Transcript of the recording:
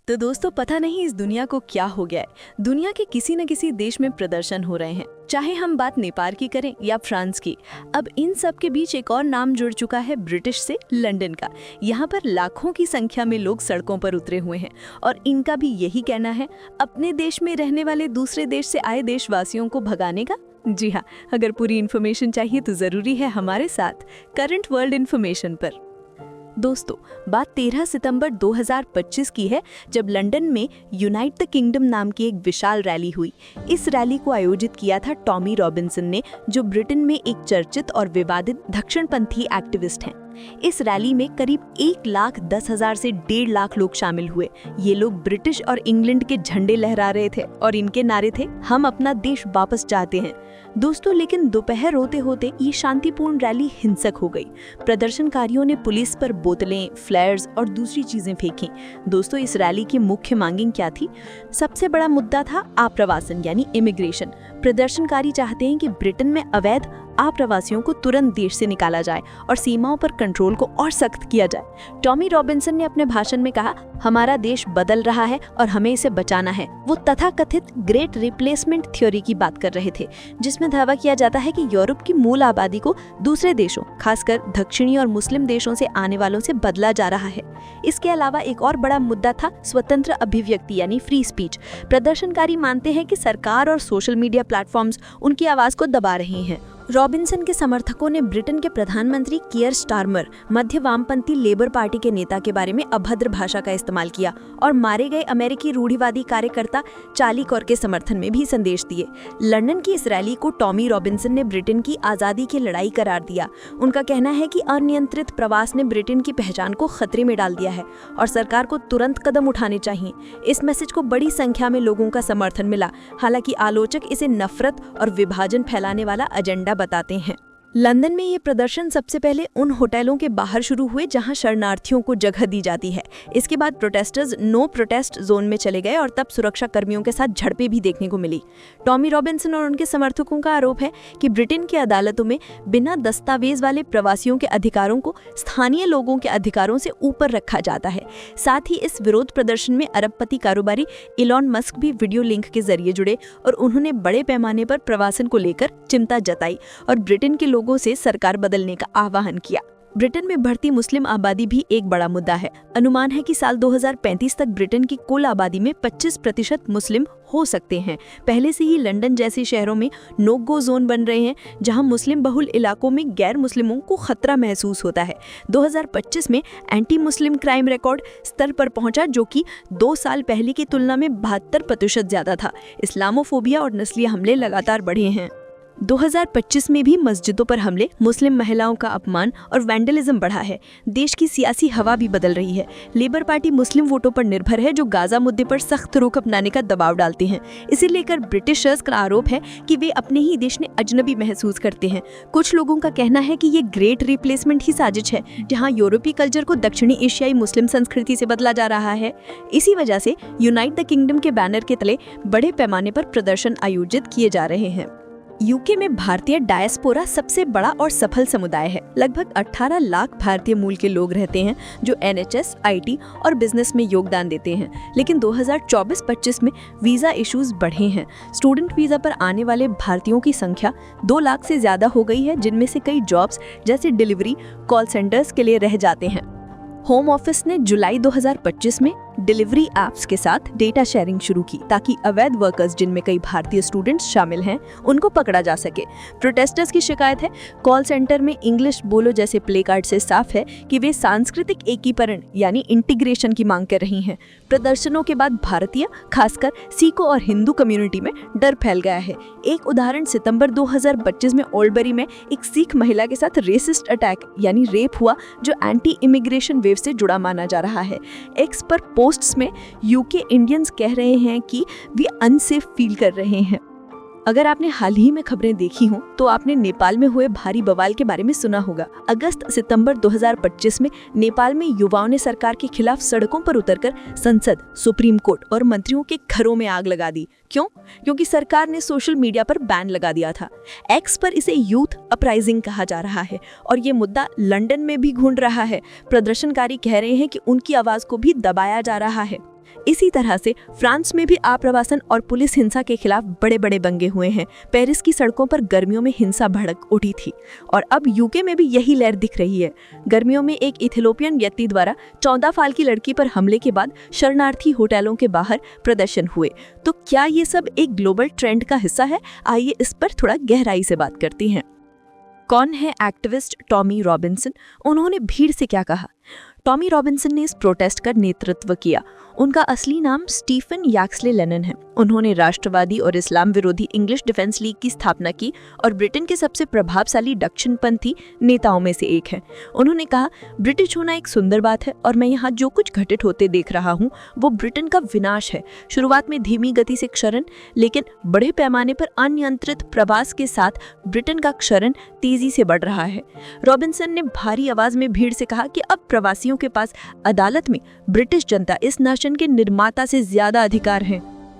तो दोस्तों पता नहीं इस दुनिया को क्या हो गया है। दुनिया के किसी न किसी देश में प्रदर्शन हो रहे हैं, चाहे हम बात नेपाल की करें या फ्रांस की। अब इन सब के बीच एक और नाम जुड़ चुका है ब्रिटिश से, लंदन का। यहाँ पर लाखों की संख्या में लोग सड़कों पर उतरे हुए हैं और इनका भी यही कहना है अपने देश में रहने वाले दूसरे देश से आए देशवासियों को भगाने का। जी हाँ, अगर पूरी इन्फॉर्मेशन चाहिए तो जरूरी है हमारे साथ करंट वर्ल्ड इन्फॉर्मेशन पर। दोस्तों बात 13 सितंबर 2025 की है, जब लंदन में यूनाइट द किंगडम नाम की एक विशाल रैली हुई। इस रैली को आयोजित किया था टॉमी रॉबिन्सन ने, जो ब्रिटेन में एक चर्चित और विवादित दक्षिणपंथी एक्टिविस्ट हैं। इस रैली में करीब 1,10,000 से 1.5 लाख लोग शामिल हुए। ये लोग ब्रिटिश और इंग्लैंड के झंडे लहरा रहे थे और इनके नारे थे, हम अपना देश वापस चाहते हैं। दोस्तों लेकिन दोपहर होते होते ये शांतिपूर्ण रैली हिंसक हो गई। प्रदर्शनकारियों ने पुलिस पर बोतलें, फ्लेयर्स और दूसरी चीजें फेंकी। दोस्तों इस रैली की मुख्य मांगिंग क्या थी? सबसे बड़ा मुद्दा था आप्रवासन यानी इमिग्रेशन। प्रदर्शनकारी चाहते हैं कि ब्रिटेन में अवैध आप्रवासियों को तुरंत देश से निकाला जाए और सीमाओं पर कंट्रोल को और सख्त किया जाए। टॉमी रॉबिन्सन ने अपने भाषण में कहा, हमारा देश बदल रहा है और हमें इसे बचाना है। वो तथाकथित ग्रेट रिप्लेसमेंट थ्योरी की बात कर रहे थे, जिसमें दावा किया जाता है कि यूरोप की मूल आबादी को दूसरे देशों, खासकर दक्षिणी और मुस्लिम देशों से आने वालों से बदला जा रहा है। इसके अलावा एक और बड़ा मुद्दा था स्वतंत्र अभिव्यक्ति यानी फ्री स्पीच। प्रदर्शनकारी मानते हैं कि सरकार और सोशल मीडिया प्लेटफॉर्म्स उनकी आवाज को दबा रहे हैं। रॉबिन्सन के समर्थकों ने ब्रिटेन के प्रधानमंत्री कियर स्टारमर, मध्य वामपंथी लेबर पार्टी के नेता के बारे में अभद्र भाषा का इस्तेमाल किया और मारे गए अमेरिकी रूढ़िवादी कार्यकर्ता चार्ली कॉर के समर्थन में भी संदेश दिए। लंदन की इस रैली को टॉमी रॉबिन्सन ने ब्रिटेन की आज़ादी की लड़ाई करार दिया। उनका कहना है कि अनियंत्रित प्रवास ने ब्रिटेन की पहचान को खतरे में डाल दिया है और सरकार को तुरंत कदम उठाने चाहिए। इस मैसेज को बड़ी संख्या में लोगों का समर्थन मिला। हालांकि आलोचक इसे नफरत और विभाजन फैलाने वाला एजेंडा बताते हैं। लंदन में ये प्रदर्शन सबसे पहले उन होटलों के बाहर शुरू हुए जहां शरणार्थियों को जगह दी जाती है। इसके बाद प्रोटेस्टर्स नो प्रोटेस्ट जोन में चले गए और तब सुरक्षा कर्मियों के साथ झड़पें भी देखने को मिली। टॉमी रॉबिन्सन और उनके समर्थकों का आरोप है कि ब्रिटेन की अदालतों में बिना दस्तावेज वाले प्रवासियों के अधिकारों को स्थानीय लोगों के अधिकारों से ऊपर रखा जाता है। साथ ही इस विरोध प्रदर्शन में अरबपति कारोबारी इलॉन मस्क भी वीडियो लिंक के जरिए जुड़े और उन्होंने बड़े पैमाने पर प्रवासन को लेकर चिंता जताई और ब्रिटेन के लोगों से सरकार बदलने का आह्वान किया। ब्रिटेन में बढ़ती मुस्लिम आबादी भी एक बड़ा मुद्दा है। अनुमान है कि साल 2035 तक ब्रिटेन की कुल आबादी में 25% मुस्लिम हो सकते हैं। पहले से ही लंदन जैसे शहरों में नो गो जोन बन रहे हैं, जहां मुस्लिम बहुल इलाकों में गैर मुस्लिमों को खतरा महसूस होता है। 2025 में एंटी मुस्लिम क्राइम रिकॉर्ड स्तर पर पहुंचा, जो कि 2 साल पहले की तुलना में 72% ज्यादा था। इस्लामोफोबिया और नस्लीय हमले लगातार बढ़े हैं। 2025 में भी मस्जिदों पर हमले, मुस्लिम महिलाओं का अपमान और वैंडलिज्म बढ़ा है। देश की सियासी हवा भी बदल रही है। लेबर पार्टी मुस्लिम वोटों पर निर्भर है, जो गाजा मुद्दे पर सख्त रुख अपनाने का दबाव डालते हैं। इसे लेकर ब्रिटिशर्स का आरोप है कि वे अपने ही देश में अजनबी महसूस करते हैं। कुछ लोगों का कहना है कि ये ग्रेट रिप्लेसमेंट ही साजिश है, जहाँ यूरोपीय कल्चर को दक्षिणी एशियाई मुस्लिम संस्कृति से बदला जा रहा है। इसी वजह से यूनाइट द किंगडम के बैनर के तले बड़े पैमाने पर प्रदर्शन आयोजित किए जा रहे हैं। यूके में भारतीय डायस्पोरा सबसे बड़ा और सफल समुदाय है। लगभग 18 लाख भारतीय मूल के लोग रहते हैं, जो NHS, IT और बिजनेस में योगदान देते हैं। लेकिन 2024-25 में वीजा इश्यूज बढ़े हैं। स्टूडेंट वीजा पर आने वाले भारतीयों की संख्या 2 लाख से ज्यादा हो गई है, जिनमें से कई जॉब्स जैसे डिलीवरी, कॉल सेंटर्स के लिए रह जाते हैं। होम ऑफिस ने जुलाई 2025 में डिलीवरी एप्स के साथ डेटा शेयरिंग शुरू की, ताकि अवैध वर्कर्स, जिनमें कई भारतीय स्टूडेंट्स शामिल हैं, उनको पकड़ा जा सके। प्रोटेस्टर्स की शिकायत है, कॉल सेंटर में इंग्लिश बोलो जैसे प्ले कार्ड से साफ है कि वे सांस्कृतिक एकीकरण यानी इंटीग्रेशन की मांग कर रही हैं। प्रदर्शनों के बाद भारतीय, खासकर सिखों और हिंदू कम्युनिटी में डर फैल गया है। एक उदाहरण, सितंबर 2025 में ओल्डबरी में एक सिख महिला के साथ रेसिस्ट अटैक यानी रेप हुआ, जो एंटी इमिग्रेशन वेव से जुड़ा माना जा रहा है। एक्स पर पोस्ट्स में यूके इंडियंस कह रहे हैं कि वे अनसेफ फील कर रहे हैं। अगर आपने हाल ही में खबरें देखी हों तो आपने नेपाल में हुए भारी बवाल के बारे में सुना होगा। अगस्त-सितंबर 2025 में नेपाल में युवाओं ने सरकार के खिलाफ सड़कों पर उतरकर संसद, सुप्रीम कोर्ट और मंत्रियों के घरों में आग लगा दी। क्यों? क्योंकि सरकार ने सोशल मीडिया पर बैन लगा दिया था। एक्स पर इसे यूथ अपराइजिंग कहा जा रहा है और ये मुद्दा लंदन में भी गूंज रहा है। प्रदर्शनकारी कह रहे हैं कि उनकी आवाज को भी दबाया जा रहा है। इसी तरह से फ्रांस में भी आप्रवासन और पुलिस हिंसा के खिलाफ बड़े बड़े दंगे हुए हैं। पेरिस की सड़कों पर गर्मियों में हिंसा भड़क उठी थी और अब यूके में भी यही लहर दिख रही है। गर्मियों में एक इथियोपियन व्यक्ति द्वारा 14 साल की लड़की पर हमले के बाद शरणार्थी होटलों के बाहर प्रदर्शन हुए। तो क्या ये सब एक ग्लोबल ट्रेंड का हिस्सा है? आइए इस पर थोड़ा गहराई से बात करते हैं। कौन है एक्टिविस्ट टॉमी रॉबिन्सन? उन्होंने भीड़ से क्या कहा? टॉमी रॉबिन्सन ने इस प्रोटेस्ट का नेतृत्व किया। उनका असली नाम स्टीफन याक्सले लेनन है। उन्होंने राष्ट्रवादी और इस्लाम विरोधी इंग्लिश डिफेंस लीग की स्थापना की और ब्रिटेन के सबसे प्रभावशाली दक्षिणपंथी नेताओं में से एक है। उन्होंने कहा, ब्रिटिश होना एक सुंदर बात है और मैं यहाँ जो कुछ घटित होते देख रहा हूँ वो ब्रिटेन का विनाश है। शुरुआत में धीमी गति से क्षरण, लेकिन बड़े पैमाने पर अनियंत्रित प्रवास के साथ ब्रिटेन का क्षरण तेजी से बढ़ रहा है। रॉबिन्सन ने भारी आवाज में भीड़ से कहा कि अब प्रवासियों के पास अदालत में ब्रिटिश जनता इस नाशन के निर्माता से ज्यादा अधिकार हैं।